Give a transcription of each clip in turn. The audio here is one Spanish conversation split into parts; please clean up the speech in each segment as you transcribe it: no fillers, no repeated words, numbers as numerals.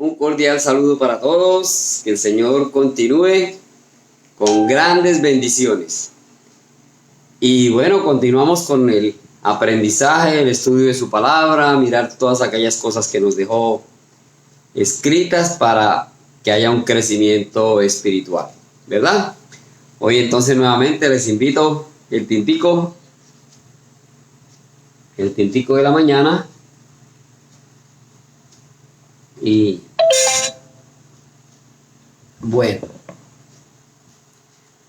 Un cordial saludo para todos, que el Señor continúe con grandes bendiciones. Y bueno, continuamos con el aprendizaje, el estudio de su palabra, mirar todas aquellas cosas que nos dejó escritas para que haya un crecimiento espiritual, ¿verdad? Hoy entonces nuevamente les invito el tintico de la mañana. Y bueno,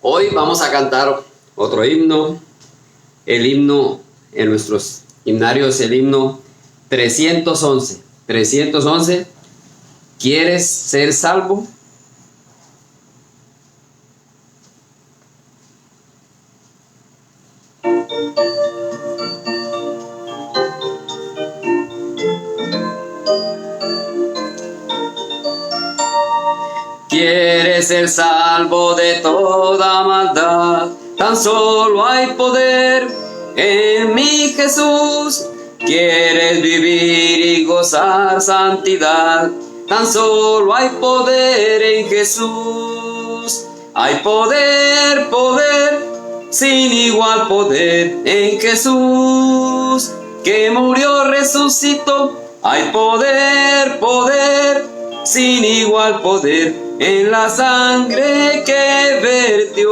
hoy vamos a cantar otro himno. El himno en nuestros himnarios, el himno 311. 311. ¿Quieres ser salvo? ¿Quieres ser salvo de toda maldad? Tan solo hay poder en mi Jesús. ¿Quieres vivir y gozar santidad? Tan solo hay poder en Jesús. Hay poder, poder, sin igual poder en Jesús, que murió, resucitó. Hay poder, poder, sin igual poder en la sangre que vertió.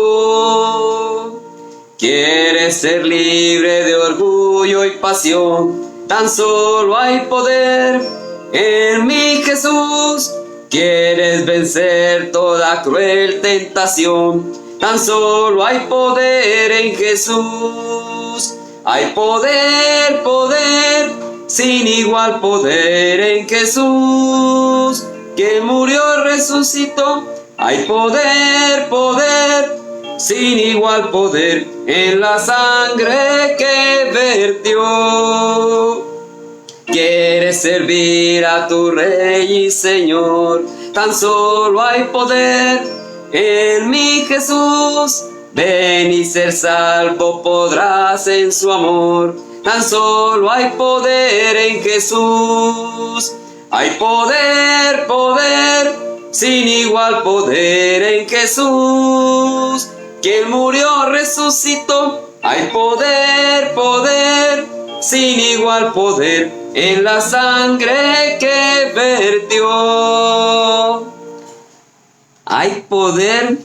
¿Quieres ser libre de orgullo y pasión? Tan solo hay poder en mi Jesús. ¿Quieres vencer toda cruel tentación? Tan solo hay poder en Jesús. Hay poder, poder, sin igual poder en Jesús, que murió, resucitó. Hay poder, poder, sin igual poder en la sangre que vertió. ¿Quieres servir a tu Rey y Señor? Tan solo hay poder en mi Jesús. Ven y ser salvo podrás en su amor. Tan solo hay poder en Jesús. Hay poder, poder, sin igual poder en Jesús, que murió, resucitó. Hay poder, poder, sin igual poder en la sangre que vertió. Hay poder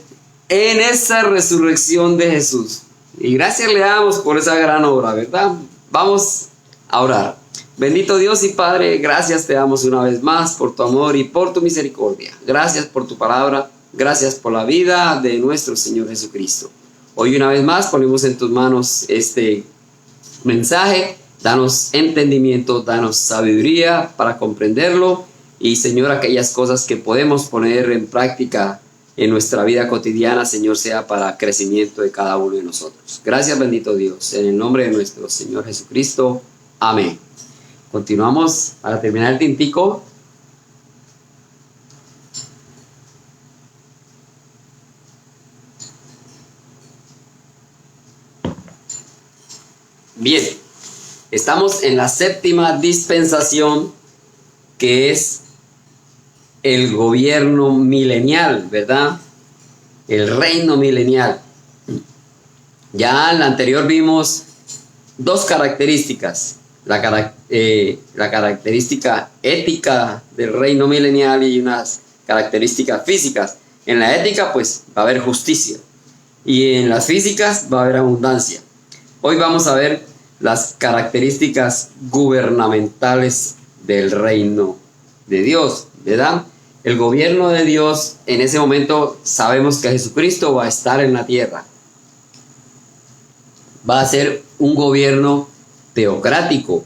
en esa resurrección de Jesús. Y gracias le damos por esa gran obra, ¿verdad? Vamos a orar. Bendito Dios y Padre, gracias te damos una vez más por tu amor y por tu misericordia. Gracias por tu palabra, gracias por la vida de nuestro Señor Jesucristo. Hoy una vez más ponemos en tus manos este mensaje. Danos entendimiento, danos sabiduría para comprenderlo. Y Señor, aquellas cosas que podemos poner en práctica en nuestra vida cotidiana, Señor, sea para crecimiento de cada uno de nosotros. Gracias, bendito Dios, en el nombre de nuestro Señor Jesucristo. Amén. Continuamos para terminar el tintico. Bien, estamos en la séptima dispensación, que es el gobierno milenial, ¿verdad? El reino milenial. Ya en la anterior vimos dos características. La característica ética del reino milenial y unas características físicas. En la ética pues va a haber justicia y en las físicas va a haber abundancia. Hoy vamos a ver las características gubernamentales del reino de Dios, ¿verdad? El gobierno de Dios, en ese momento sabemos que Jesucristo va a estar en la tierra. Va a ser un gobierno teocrático,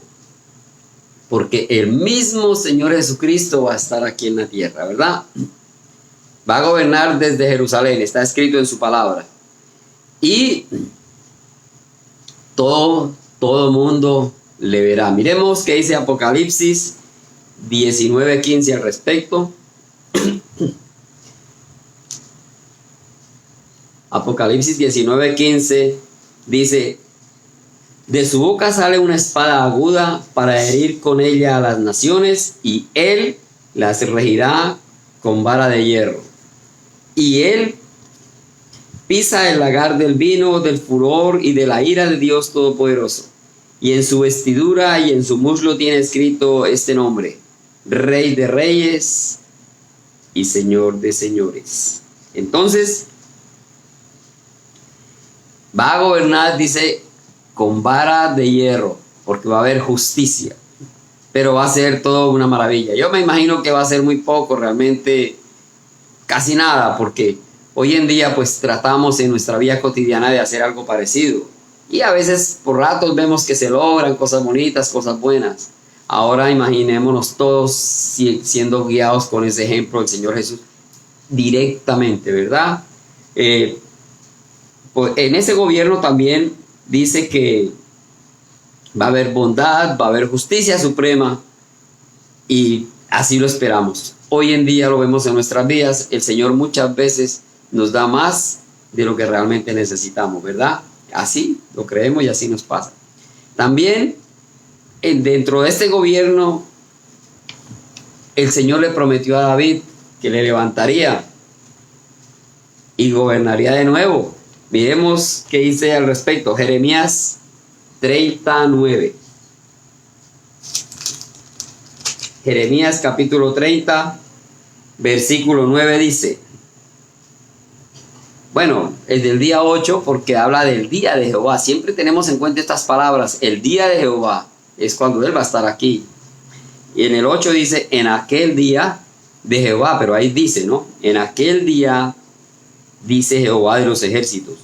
porque el mismo Señor Jesucristo va a estar aquí en la tierra, ¿verdad? Va a gobernar desde Jerusalén, está escrito en su palabra. Y todo mundo le verá. Miremos qué dice Apocalipsis 19:15 al respecto. Apocalipsis 19:15 dice: de su boca sale una espada aguda para herir con ella a las naciones, y él las regirá con vara de hierro. Y él pisa el lagar del vino, del furor y de la ira de Dios Todopoderoso. Y en su vestidura y en su muslo tiene escrito este nombre: Rey de Reyes y Señor de Señores. Entonces, va a gobernar, dice, con vara de hierro, porque va a haber justicia. Pero va a ser todo una maravilla. Yo me imagino que va a ser muy poco, realmente casi nada, porque hoy en día pues tratamos en nuestra vida cotidiana de hacer algo parecido. Y a veces por ratos vemos que se logran cosas bonitas, cosas buenas. Ahora imaginémonos todos siendo guiados con ese ejemplo del Señor Jesús directamente, ¿verdad? Pues en ese gobierno también dice que va a haber bondad, va a haber justicia suprema, y así lo esperamos. Hoy en día lo vemos en nuestras vidas. El Señor muchas veces nos da más de lo que realmente necesitamos, ¿verdad? Así lo creemos y así nos pasa. También dentro de este gobierno, el Señor le prometió a David que le levantaría y gobernaría de nuevo. Miremos qué dice al respecto. Jeremías 39. Jeremías capítulo 30, versículo 9 dice, bueno, es del día 8 porque habla del día de Jehová. Siempre tenemos en cuenta estas palabras. El día de Jehová es cuando Él va a estar aquí. Y en el 8 dice, en aquel día de Jehová, pero ahí dice, ¿no? En aquel día, dice Jehová de los ejércitos,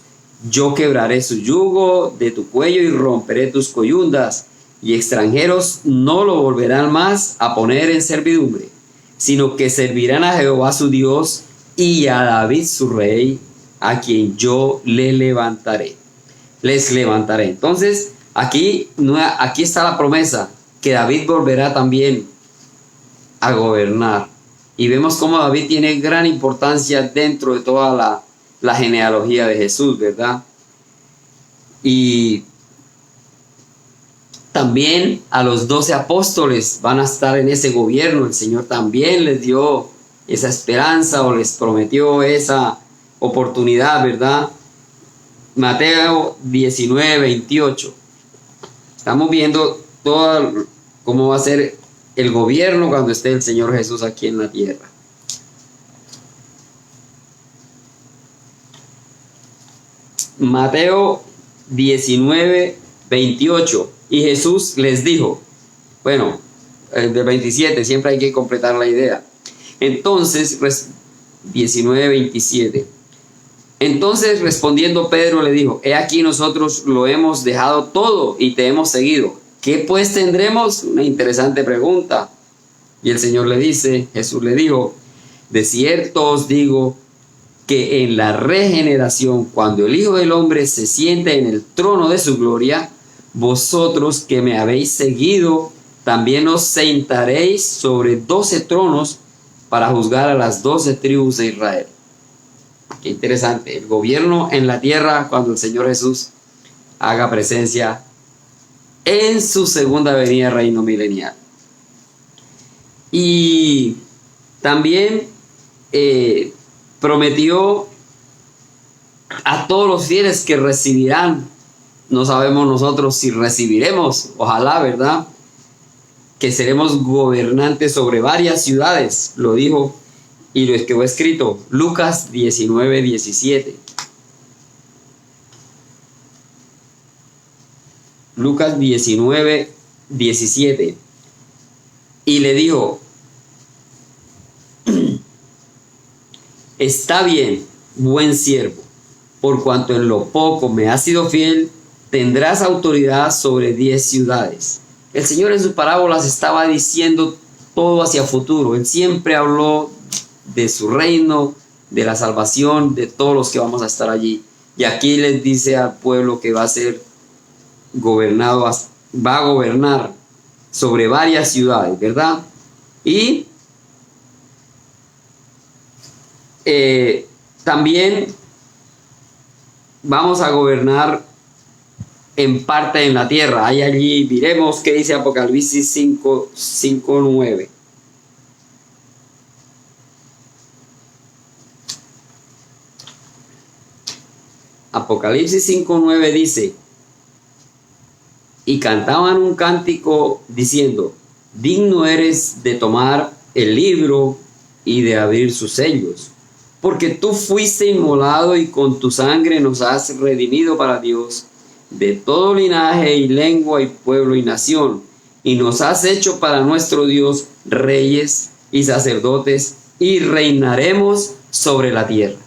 yo quebraré su yugo de tu cuello y romperé tus coyundas, y extranjeros no lo volverán más a poner en servidumbre, sino que servirán a Jehová su Dios y a David su rey, a quien yo le levantaré. Les levantaré. Entonces, aquí está la promesa, que David volverá también a gobernar. Y vemos cómo David tiene gran importancia dentro de toda la genealogía de Jesús, ¿verdad? Y también a los 12 apóstoles van a estar en ese gobierno. El Señor también les dio esa esperanza o les prometió esa oportunidad, ¿verdad? Mateo 19, 28. Estamos viendo todo cómo va a ser el gobierno cuando esté el Señor Jesús aquí en la tierra. Mateo 19, 28. Y Jesús les dijo, bueno, de 27, siempre hay que completar la idea. Entonces, 19, 27. Entonces respondiendo Pedro le dijo, he aquí nosotros lo hemos dejado todo y te hemos seguido. ¿Qué pues tendremos? Una interesante pregunta. Y el Señor le dice, Jesús le dijo, de cierto os digo que en la regeneración, cuando el Hijo del Hombre se siente en el trono de su gloria, vosotros que me habéis seguido, también os sentaréis sobre 12 tronos para juzgar a las 12 tribus de Israel. Qué interesante, el gobierno en la tierra cuando el Señor Jesús haga presencia en su segunda venida, reino milenial. Y también prometió a todos los fieles que recibirán, no sabemos nosotros si recibiremos, ojalá, ¿verdad? Que seremos gobernantes sobre varias ciudades, lo dijo y lo quedó escrito, Lucas 19, 17. Lucas 19, 17. Y le dijo, está bien, buen siervo, por cuanto en lo poco me has sido fiel, tendrás autoridad sobre 10 ciudades. El Señor en sus parábolas estaba diciendo todo hacia futuro. Él siempre habló de su reino, de la salvación, de todos los que vamos a estar allí. Y aquí les dice al pueblo que va a ser gobernado, va a gobernar sobre varias ciudades, ¿verdad? Y también vamos a gobernar en parte en la tierra. Hay allí, miremos qué dice Apocalipsis 5, 9. Apocalipsis 5:9 dice: y cantaban un cántico diciendo: digno eres de tomar el libro y de abrir sus sellos, porque tú fuiste inmolado y con tu sangre nos has redimido para Dios de todo linaje y lengua y pueblo y nación, y nos has hecho para nuestro Dios reyes y sacerdotes, y reinaremos sobre la tierra.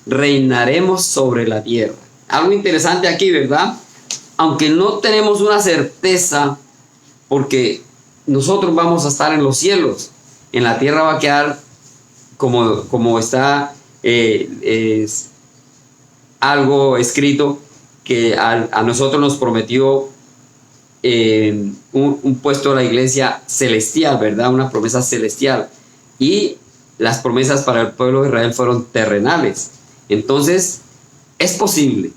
Reinaremos sobre la tierra. Algo interesante aquí, ¿verdad? Aunque no tenemos una certeza, porque nosotros vamos a estar en los cielos, en la tierra va a quedar como está es algo escrito que a nosotros nos prometió un puesto de la iglesia celestial, ¿verdad? Una promesa celestial. Y las promesas para el pueblo de Israel fueron terrenales. Entonces, es posible,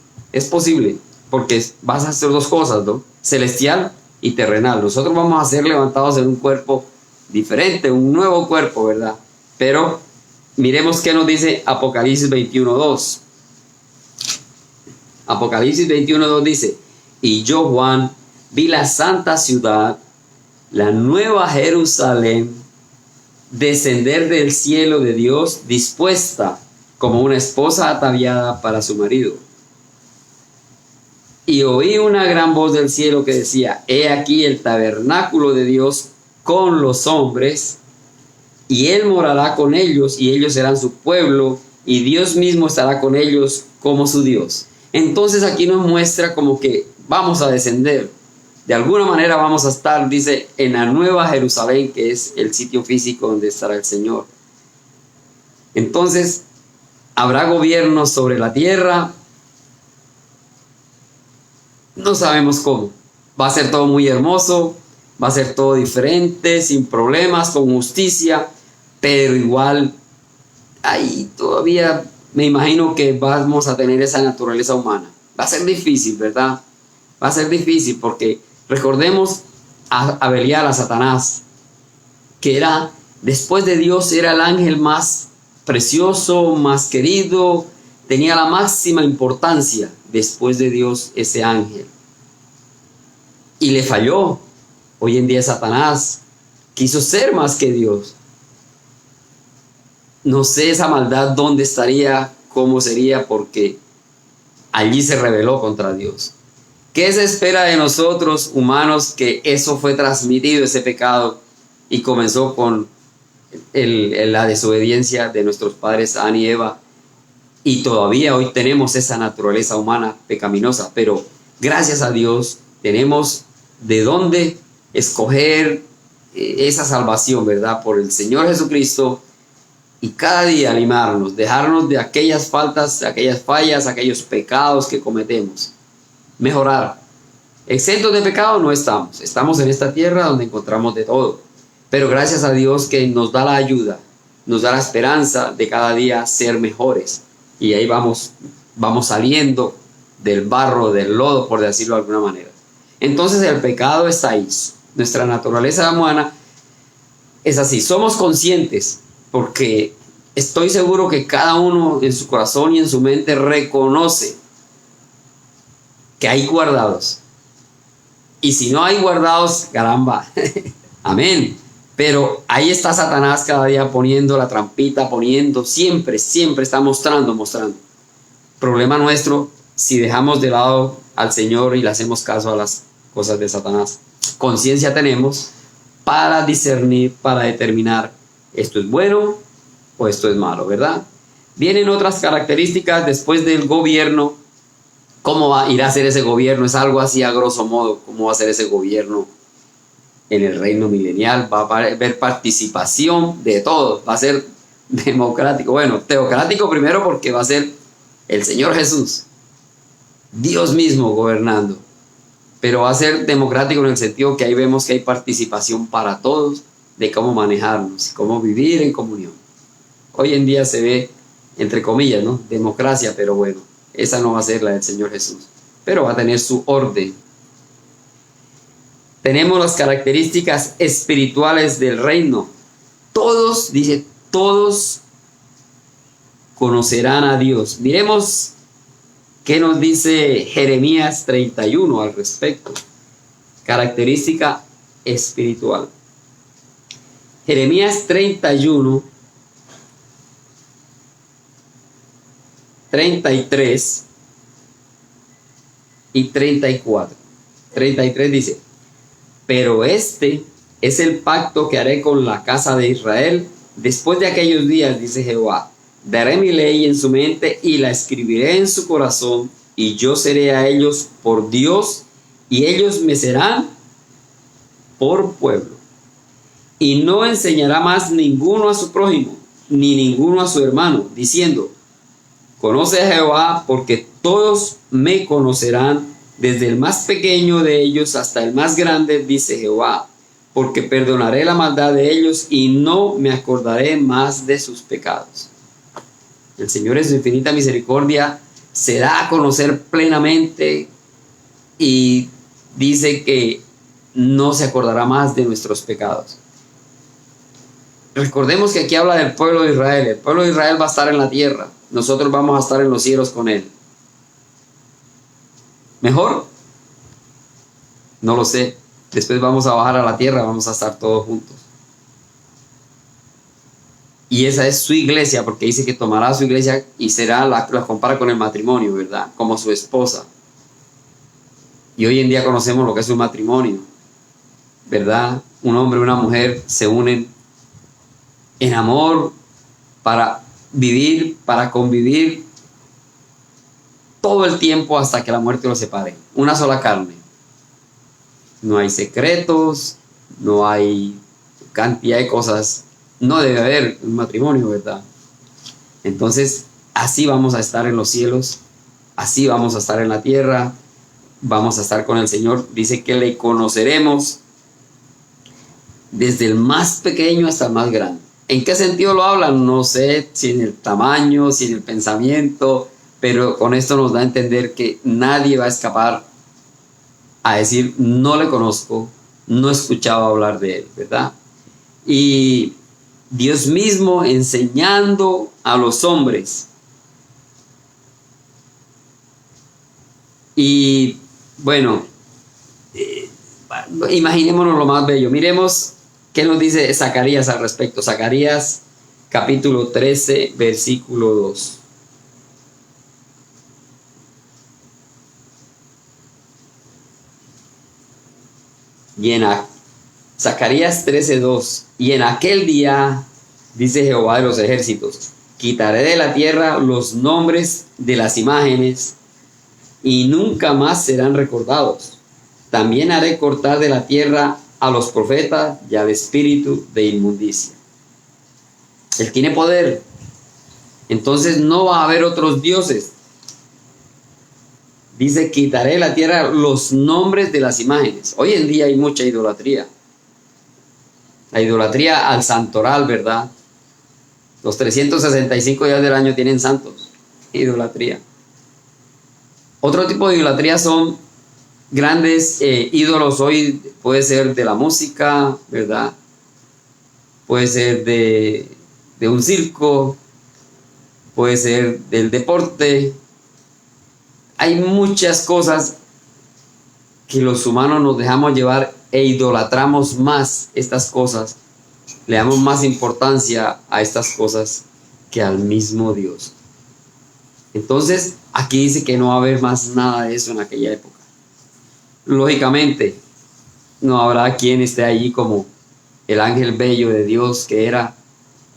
porque vas a hacer dos cosas, ¿no? Celestial y terrenal. Nosotros vamos a ser levantados en un cuerpo diferente, un nuevo cuerpo, ¿verdad? Pero miremos qué nos dice Apocalipsis 21:2. Apocalipsis 21:2 dice: y yo, Juan, vi la santa ciudad, la nueva Jerusalén, descender del cielo de Dios, dispuesta como una esposa ataviada para su marido. Y oí una gran voz del cielo que decía: he aquí el tabernáculo de Dios con los hombres, y Él morará con ellos, y ellos serán su pueblo, y Dios mismo estará con ellos como su Dios. Entonces aquí nos muestra como que vamos a descender. De alguna manera vamos a estar, dice, en la nueva Jerusalén, que es el sitio físico donde estará el Señor. Entonces, ¿habrá gobierno sobre la tierra? No sabemos cómo. Va a ser todo muy hermoso, va a ser todo diferente, sin problemas, con justicia, pero igual, ahí todavía me imagino que vamos a tener esa naturaleza humana. Va a ser difícil, ¿verdad? Va a ser difícil porque recordemos a Belial, a Satanás, que era, después de Dios, era el ángel más precioso, más querido, tenía la máxima importancia después de Dios ese ángel. Y le falló. Hoy en día Satanás quiso ser más que Dios. No sé esa maldad dónde estaría, cómo sería, porque allí se rebeló contra Dios. ¿Qué se espera de nosotros humanos? Que eso fue transmitido, ese pecado, y comenzó con la desobediencia de nuestros padres Adán y Eva, y todavía hoy tenemos esa naturaleza humana pecaminosa, pero gracias a Dios tenemos de dónde escoger esa salvación, ¿verdad? Por el Señor Jesucristo, y cada día animarnos, dejarnos de aquellas faltas, aquellas fallas, aquellos pecados que cometemos, mejorar. Exentos de pecado no estamos en esta tierra donde encontramos de todo, pero gracias a Dios que nos da la ayuda, nos da la esperanza de cada día ser mejores, y ahí vamos saliendo del barro, del lodo, por decirlo de alguna manera. Entonces el pecado está ahí, nuestra naturaleza humana es así, somos conscientes, porque estoy seguro que cada uno en su corazón y en su mente reconoce que hay guardados. Y si no hay guardados, caramba, amén. Pero ahí está Satanás cada día poniendo la trampita, siempre está mostrando. Problema nuestro si dejamos de lado al Señor y le hacemos caso a las cosas de Satanás. Conciencia tenemos para discernir, para determinar esto es bueno o esto es malo, ¿verdad? Vienen otras características después del gobierno. ¿Cómo irá a ser ese gobierno? Es algo así a grosso modo. ¿Cómo va a ser ese gobierno en el reino milenial? Va a haber participación de todos. Va a ser democrático. Bueno, teocrático primero porque va a ser el Señor Jesús, Dios mismo gobernando. Pero va a ser democrático en el sentido que ahí vemos que hay participación para todos de cómo manejarnos, cómo vivir en comunión. Hoy en día se ve, entre comillas, ¿no? Democracia, pero bueno, esa no va a ser la del Señor Jesús, pero va a tener su orden. Tenemos las características espirituales del reino. Todos, dice, todos conocerán a Dios. Miremos ¿Qué nos dice Jeremías 31 al respecto? Característica espiritual. Jeremías 31, 33 y 34. 33 dice: pero este es el pacto que haré con la casa de Israel después de aquellos días, dice Jehová. Daré mi ley en su mente y la escribiré en su corazón, y yo seré a ellos por Dios, y ellos me serán por pueblo. Y no enseñará más ninguno a su prójimo, ni ninguno a su hermano, diciendo: conoce a Jehová, porque todos me conocerán, desde el más pequeño de ellos hasta el más grande, dice Jehová, porque perdonaré la maldad de ellos y no me acordaré más de sus pecados. El Señor en su infinita misericordia se da a conocer plenamente y dice que no se acordará más de nuestros pecados. Recordemos que aquí habla del pueblo de Israel. El pueblo de Israel va a estar en la tierra. Nosotros vamos a estar en los cielos con él. ¿Mejor? No lo sé. Después vamos a bajar a la tierra, vamos a estar todos juntos. Y esa es su iglesia, porque dice que tomará su iglesia y será, la compara con el matrimonio, ¿verdad? Como su esposa. Y hoy en día conocemos lo que es un matrimonio, ¿verdad? Un hombre y una mujer se unen en amor para vivir, para convivir todo el tiempo hasta que la muerte los separe. Una sola carne. No hay secretos, no hay cantidad de cosas. No debe haber un matrimonio, ¿verdad? Entonces, así vamos a estar en los cielos, así vamos a estar en la tierra, vamos a estar con el Señor. Dice que le conoceremos desde el más pequeño hasta el más grande. ¿En qué sentido lo hablan? No sé, si en el tamaño, si en el pensamiento, pero con esto nos da a entender que nadie va a escapar a decir: no le conozco, no he escuchado hablar de él, ¿verdad? Y Dios mismo enseñando a los hombres. Y bueno, imaginémonos lo más bello. Miremos qué nos dice Zacarías al respecto. Zacarías capítulo 13, versículo 2. Zacarías 13:2. Y en aquel día, dice Jehová de los ejércitos, quitaré de la tierra los nombres de las imágenes y nunca más serán recordados. También haré cortar de la tierra a los profetas y al espíritu de inmundicia. Él tiene poder. Entonces no va a haber otros dioses. Dice: quitaré de la tierra los nombres de las imágenes. Hoy en día hay mucha idolatría. La idolatría al santoral, ¿verdad? Los 365 días del año tienen santos. Idolatría. Otro tipo de idolatría son grandes ídolos. Hoy puede ser de la música, ¿verdad? Puede ser de un circo. Puede ser del deporte. Hay muchas cosas que los humanos nos dejamos llevar e idolatramos más estas cosas. Le damos más importancia a estas cosas que al mismo Dios. Entonces, aquí dice que no va a haber más nada de eso en aquella época. Lógicamente, no habrá quien esté allí como el ángel bello de Dios que era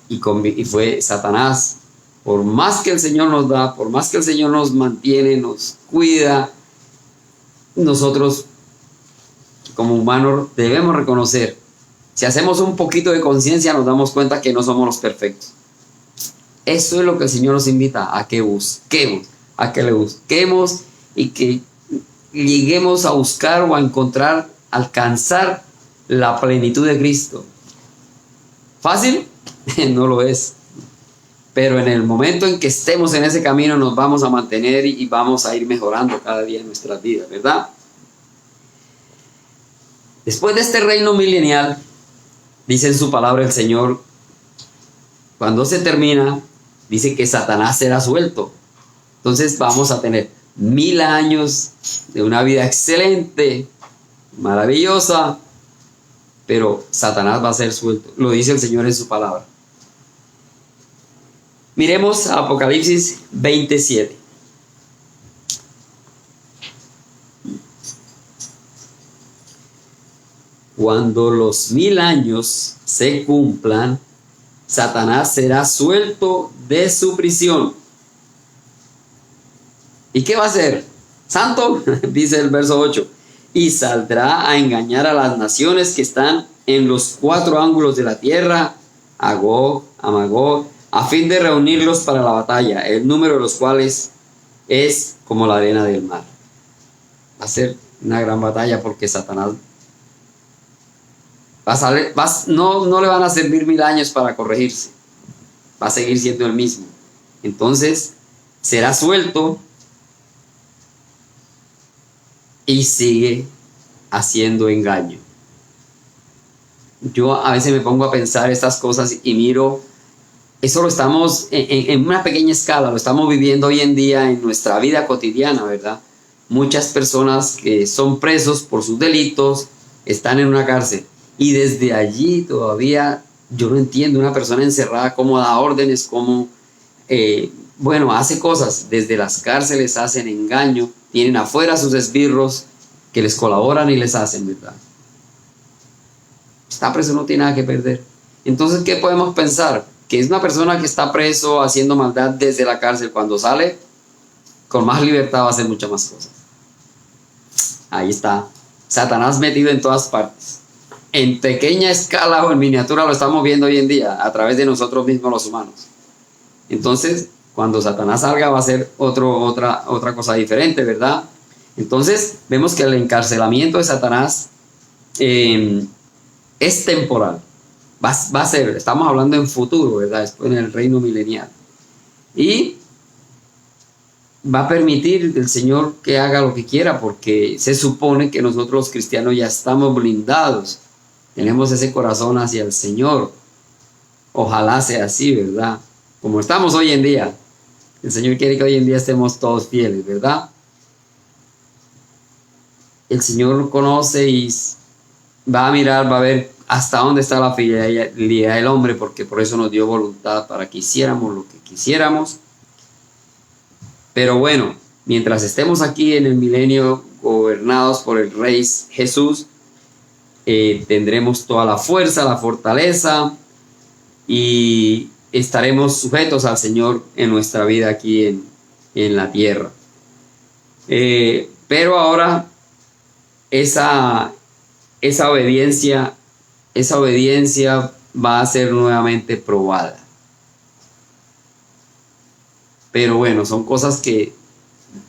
y fue Satanás. Por más que el Señor nos da, por más que el Señor nos mantiene, nos cuida, nosotros como humanos debemos reconocer. Si hacemos un poquito de conciencia, nos damos cuenta que no somos los perfectos. Eso es lo que el Señor nos invita, a que busquemos, a que le busquemos y que lleguemos a buscar o a encontrar, alcanzar la plenitud de Cristo. ¿Fácil? No lo es. Pero en el momento en que estemos en ese camino nos vamos a mantener y vamos a ir mejorando cada día en nuestras vidas, ¿verdad? Después de este reino milenial, dice en su palabra el Señor, cuando se termina, dice que Satanás será suelto. Entonces vamos a tener 1000 años de una vida excelente, maravillosa, pero Satanás va a ser suelto. Lo dice el Señor en su palabra. Miremos Apocalipsis 27. Cuando los 1000 años se cumplan, Satanás será suelto de su prisión. ¿Y qué va a hacer? Santo, dice el verso 8, y saldrá a engañar a las naciones que están en los 4 ángulos de la tierra, a Gog, a Magog, a fin de reunirlos para la batalla, el número de los cuales es como la arena del mar. Va a ser una gran batalla porque Satanás no le van a servir 1000 años para corregirse. Va a seguir siendo el mismo. Entonces, será suelto y sigue haciendo engaño. Yo a veces me pongo a pensar estas cosas y miro, eso lo estamos en una pequeña escala, lo estamos viviendo hoy en día en nuestra vida cotidiana, ¿verdad? Muchas personas que son presos por sus delitos están en una cárcel. Y desde allí todavía yo no entiendo una persona encerrada cómo da órdenes, cómo, hace cosas. Desde las cárceles hacen engaño, tienen afuera sus esbirros que les colaboran y les hacen, ¿verdad? Está preso, no tiene nada que perder. Entonces, ¿qué podemos pensar? Que es una persona que está preso haciendo maldad desde la cárcel. Cuando sale, con más libertad va a hacer muchas más cosas. Ahí está. Satanás metido en todas partes. En pequeña escala o en miniatura lo estamos viendo hoy en día a través de nosotros mismos los humanos. Entonces, cuando Satanás salga va a ser otra cosa diferente, ¿verdad? Entonces, vemos que el encarcelamiento de Satanás es temporal. Va a ser, estamos hablando en futuro, ¿verdad? Después en el reino milenial. Y va a permitir el Señor que haga lo que quiera, porque se supone que nosotros los cristianos ya estamos blindados. Tenemos ese corazón hacia el Señor. Ojalá sea así, ¿verdad? Como estamos hoy en día. El Señor quiere que hoy en día estemos todos fieles, ¿verdad? El Señor conoce y va a mirar, va a ver hasta dónde está la fidelidad del hombre, porque por eso nos dio voluntad para que hiciéramos lo que quisiéramos. Pero bueno, mientras estemos aquí en el milenio gobernados por el Rey Jesús, tendremos toda la fuerza, la fortaleza y estaremos sujetos al Señor en nuestra vida aquí en la tierra. Pero ahora esa obediencia va a ser nuevamente probada. Pero bueno, son cosas que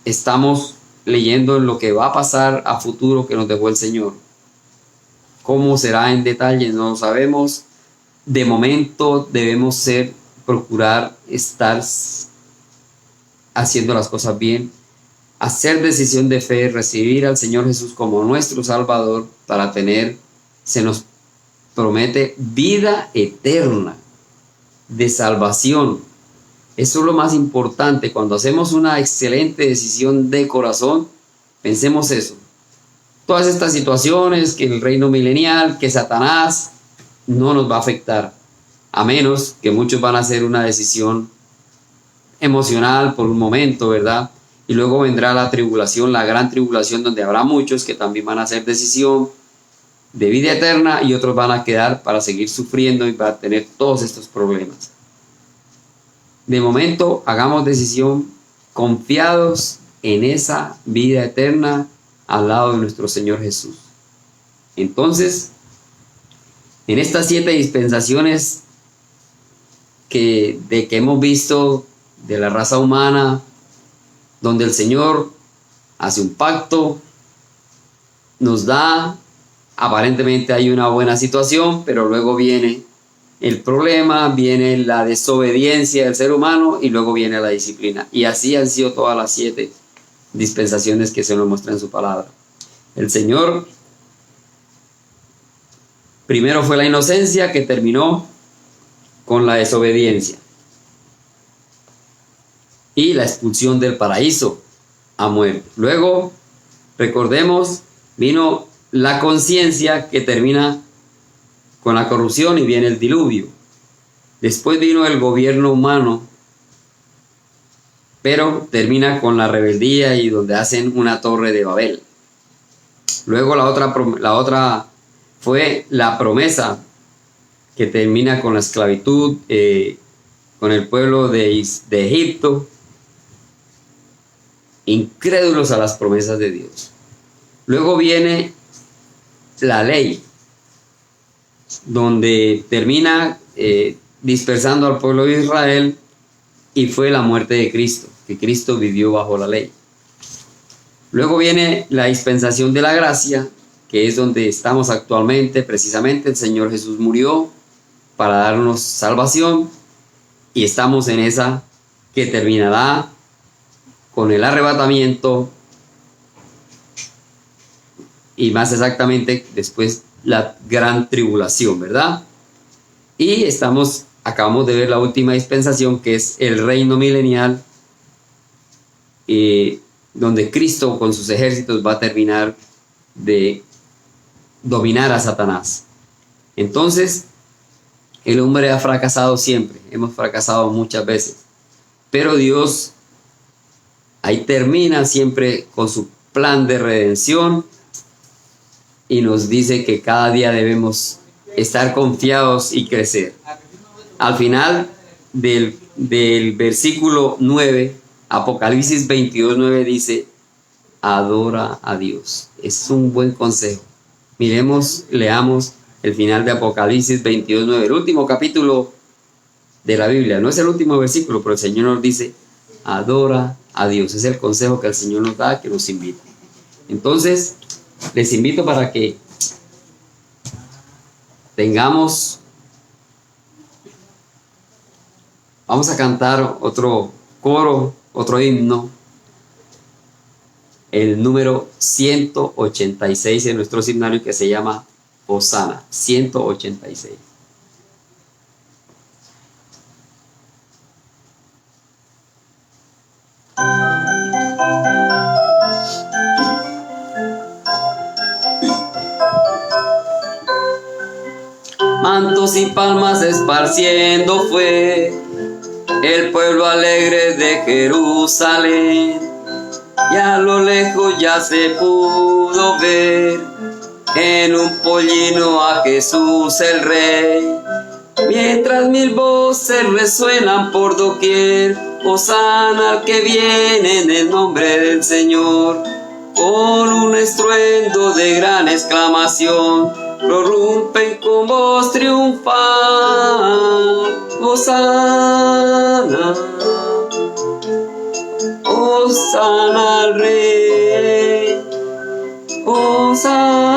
estamos leyendo en lo que va a pasar a futuro que nos dejó el Señor. Cómo será en detalle no lo sabemos. De momento debemos procurar estar haciendo las cosas bien, hacer decisión de fe, recibir al Señor Jesús como nuestro Salvador para se nos promete vida eterna de salvación. Eso es lo más importante. Cuando hacemos una excelente decisión de corazón, pensemos eso. Todas estas situaciones, que el reino milenial, que Satanás, no nos va a afectar. A menos que muchos van a hacer una decisión emocional por un momento, ¿verdad? Y luego vendrá la tribulación, la gran tribulación, donde habrá muchos que también van a hacer decisión de vida eterna y otros van a quedar para seguir sufriendo y para tener todos estos problemas. De momento, hagamos decisión confiados en esa vida eterna al lado de nuestro Señor Jesús. Entonces, en estas 7 dispensaciones que hemos visto de la raza humana, donde el Señor hace un pacto, nos da, aparentemente hay una buena situación, pero luego viene el problema, viene la desobediencia del ser humano y luego viene la disciplina. Y así han sido todas las 7 dispensaciones que se nos muestra en su palabra. El Señor, primero fue la inocencia, que terminó con la desobediencia y la expulsión del paraíso. a muerte. Luego, recordemos, vino la conciencia, que termina con la corrupción, y viene el diluvio. Después vino el gobierno humano, pero termina con la rebeldía y donde hacen una torre de Babel. Luego la otra fue la promesa, que termina con la esclavitud, con el pueblo de Egipto, incrédulos a las promesas de Dios. Luego viene la ley, donde termina dispersando al pueblo de Israel, y fue la muerte de Cristo, que Cristo vivió bajo la ley. Luego viene la dispensación de la gracia, que es donde estamos actualmente. Precisamente el Señor Jesús murió para darnos salvación, y estamos en esa que terminará con el arrebatamiento, y más exactamente después la gran tribulación, ¿verdad? Y acabamos de ver la última dispensación, que es el reino milenial, donde Cristo con sus ejércitos va a terminar de dominar a Satanás. Entonces, el hombre ha fracasado siempre, hemos fracasado muchas veces, pero Dios ahí termina siempre con su plan de redención, y nos dice que cada día debemos estar confiados y crecer. Al final del versículo 9, Apocalipsis 22:9 dice: adora a Dios. Es un buen consejo. Leamos el final de Apocalipsis 22:9, el último capítulo de la Biblia. No es el último versículo, pero el Señor nos dice: adora a Dios. Es el consejo que el Señor nos da, que nos invita. Entonces, les invito para que vamos a cantar otro coro, otro himno, el número 186 en nuestro himnario, que se llama Hosana, 186. Mantos y palmas esparciendo fue el pueblo alegre de Jerusalén, y a lo lejos ya se pudo ver en un pollino a Jesús el Rey. Mientras 1000 voces resuenan por doquier: Hosana al que viene en el nombre del Señor. Con un estruendo de gran exclamación, prorrumpen con voz triunfal: Hosana, Hosana al Rey, Hosana,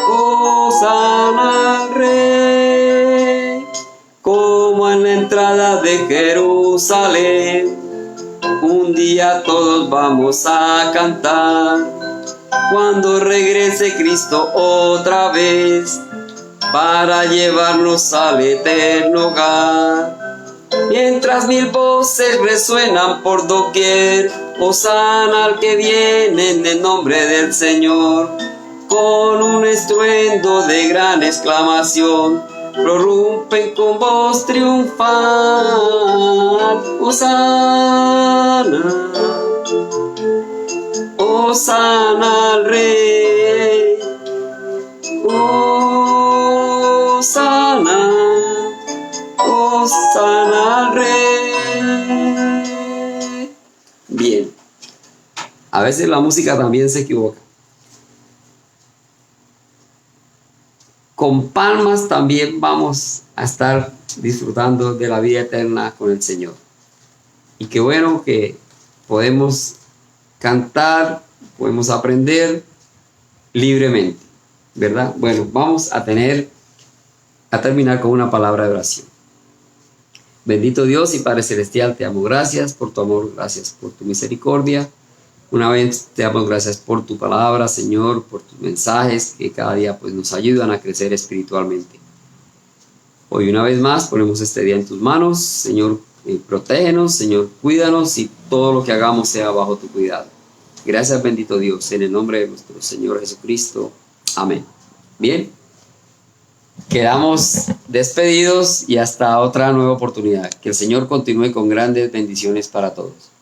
Hosana al Rey. Como en la entrada de Jerusalén, un día todos vamos a cantar, cuando regrese Cristo otra vez, para llevarnos al eterno hogar. Mientras 1000 voces resuenan por doquier: Hosana al que viene en el nombre del Señor. Con un estruendo de gran exclamación, prorrumpen con voz triunfal: Hosana, Hosana al Rey, Hosana, Hosana al Rey. Bien, a veces la música también se equivoca. Con palmas también vamos a estar disfrutando de la vida eterna con el Señor. Y qué bueno que podemos cantar, podemos aprender libremente, ¿verdad? Bueno, vamos a terminar con una palabra de oración. Bendito Dios y Padre Celestial, te damos gracias por tu amor, gracias por tu misericordia. Una vez te damos gracias por tu palabra, Señor, por tus mensajes que cada día pues nos ayudan a crecer espiritualmente. Hoy una vez más ponemos este día en tus manos, Señor. Protégenos, Señor, cuídanos y todo lo que hagamos sea bajo tu cuidado. Gracias, bendito Dios, en el nombre de nuestro Señor Jesucristo. Amén. Bien, quedamos despedidos y hasta otra nueva oportunidad. Que el Señor continúe con grandes bendiciones para todos.